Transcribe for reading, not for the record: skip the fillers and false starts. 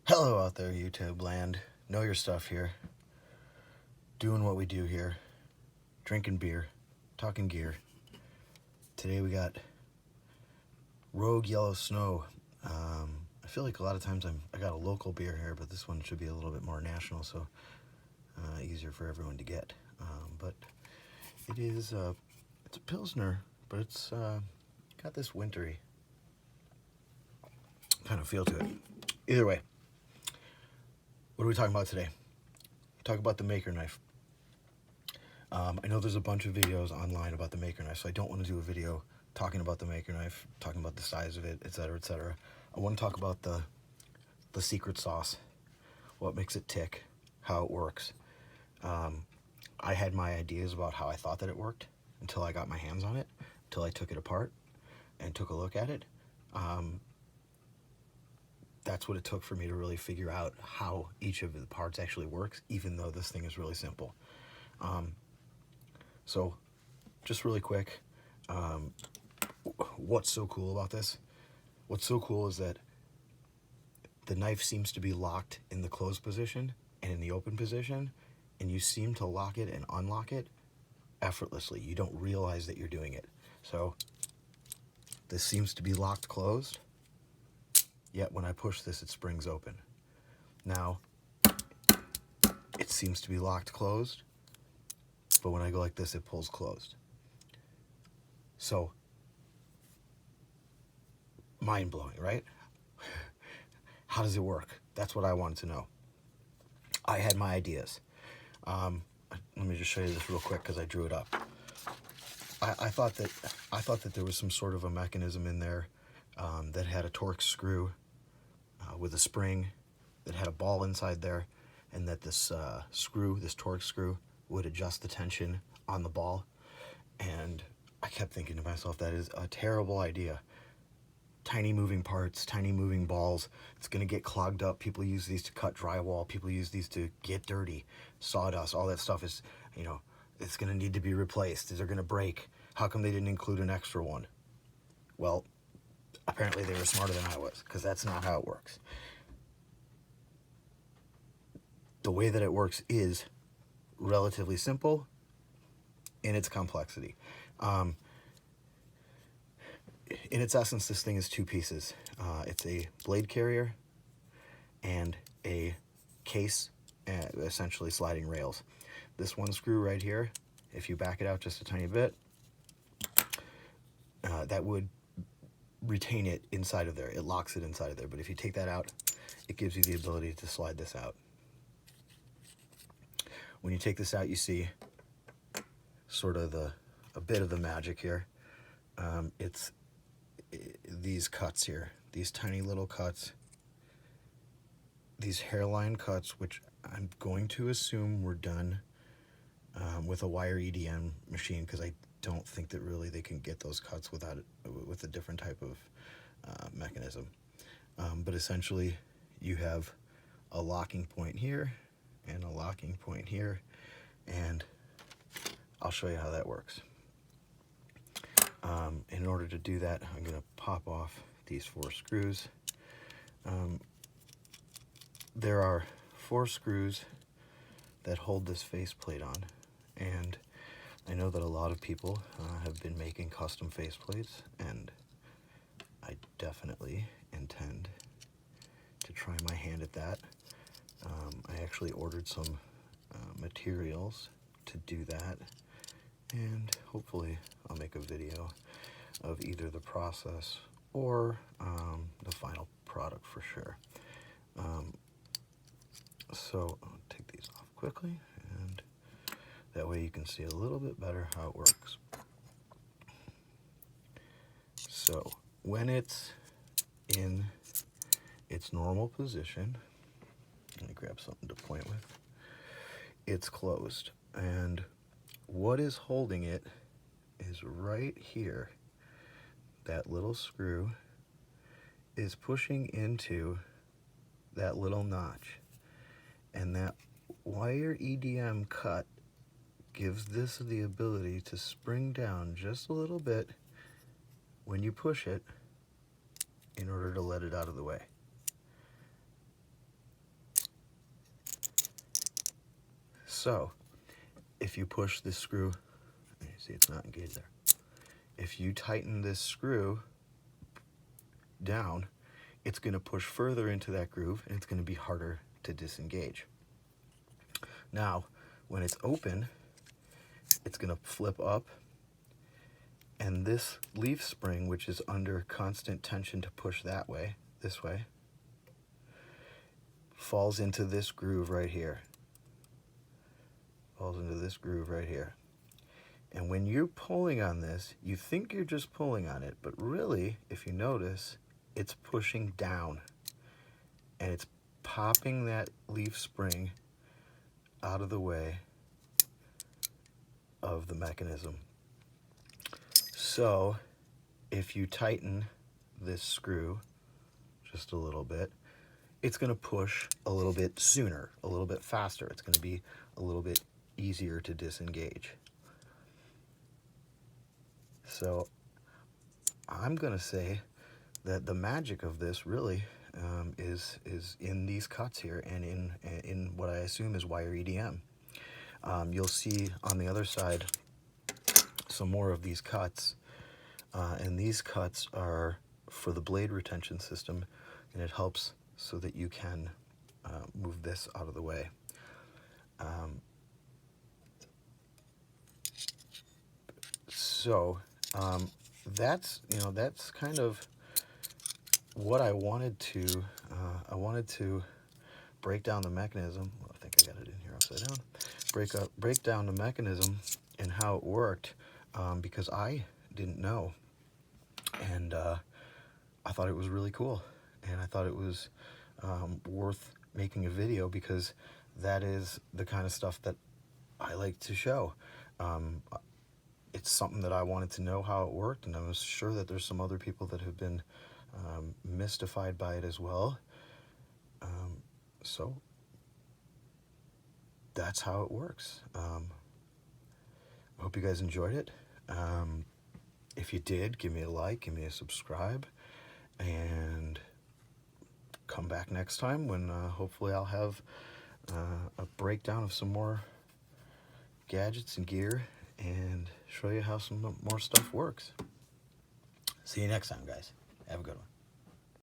Hello out there, YouTube land. Know your stuff here. Doing what we do here. Drinking beer. Talking gear. Today we got Rogue Yellow Snow. I feel like a lot of times I got a local beer here, but this one should be a little bit more national, so easier for everyone to get. But it is, it's a Pilsner, but it's got this wintry kind of feel to it. Either way, what are we talking about today? Talk about the Maker Knife. I know there's a bunch of videos online about the Maker Knife, so I don't want to do a video talking about the Maker Knife, talking about the size of it, etc., etc. I want to talk about the secret sauce, what makes it tick, how it works. I had my ideas about how I thought that it worked until I got my hands on it, until I took it apart and took a look at it. That's what it took for me to really figure out how each of the parts actually works, even though this thing is really simple. So just really quick, what's so cool about this? What's so cool is that the knife seems to be locked in the closed position and in the open position, and you seem to lock it and unlock it effortlessly. You don't realize that you're doing it. So this seems to be locked closed, yet when I push this, it springs open. Now, it seems to be locked closed, but when I go like this, it pulls closed. So, mind-blowing, right? How does it work? That's what I wanted to know. I had my ideas. Let me just show you this real quick because I drew it up. I thought that there was some sort of a mechanism in there that had a Torx screw with a spring that had a ball inside there, and that this screw, this Torx screw, would adjust the tension on the ball. And I kept thinking to myself, that is a terrible idea. Tiny moving parts, tiny moving balls, it's going to get clogged up. People use these to cut drywall. People use these to get dirty. Sawdust, all that stuff is, it's going to need to be replaced. They're going to break. How come they didn't include an extra one? Well, apparently they were smarter than I was, because that's not how it works. The way that it works is relatively simple in its complexity. In its essence, this thing is two pieces. It's a blade carrier and a case, essentially sliding rails. This one screw right here, if you back it out just a tiny bit, that would retain it inside of there. It locks it inside of there. But if you take that out, it gives you the ability to slide this out. When you take this out, you see sort of a bit of the magic here. It's these cuts here, these tiny little cuts, these hairline cuts, which I'm going to assume were done with a wire EDM machine, because I don't think that really they can get those cuts with a different type of mechanism. But essentially, you have a locking point here and a locking point here, and I'll show you how that works. In order to do that, I'm going to pop off these 4 screws. There are 4 screws that hold this faceplate on, and I know that a lot of people have been making custom faceplates, and I definitely intend to try my hand at that. I actually ordered some materials to do that, and hopefully I'll make a video of either the process or the final product for sure. So I'll take these off quickly, and that way you can see a little bit better how it works. So when it's in its normal position, let me grab something to point with, it's closed. And what is holding it is right here. That little screw is pushing into that little notch. And that wire EDM cut gives this the ability to spring down just a little bit when you push it in order to let it out of the way. So if you push this screw, you see it's not engaged there. If you tighten this screw down, it's going to push further into that groove, and it's going to be harder to disengage. Now, when it's open, it's going to flip up, and this leaf spring, which is under constant tension to push that way, this way, falls into this groove right here. Falls into this groove right here. And when you're pulling on this, you think you're just pulling on it, but really, if you notice, it's pushing down, and it's popping that leaf spring out of the way of the mechanism. So if you tighten this screw just a little bit, it's going to push a little bit sooner, a little bit faster. It's going to be a little bit easier to disengage. So I'm going to say that the magic of this really is in these cuts here, and in what I assume is wire EDM. You'll see on the other side some more of these cuts, and these cuts are for the blade retention system, and it helps so that you can move this out of the way. That's kind of what I wanted to. I wanted to break down the mechanism. Well, I think I got it in here upside down. Break down the mechanism and how it worked, because I didn't know, and I thought it was really cool, and I thought it was worth making a video, because that is the kind of stuff that I like to show. It's something that I wanted to know how it worked, and I'm sure that there's some other people that have been mystified by it as well. So that's how it works. I hope you guys enjoyed it. If you did, give me a like, give me a subscribe, and come back next time when hopefully I'll have a breakdown of some more gadgets and gear and show you how some more stuff works. See you next time, guys. Have a good one.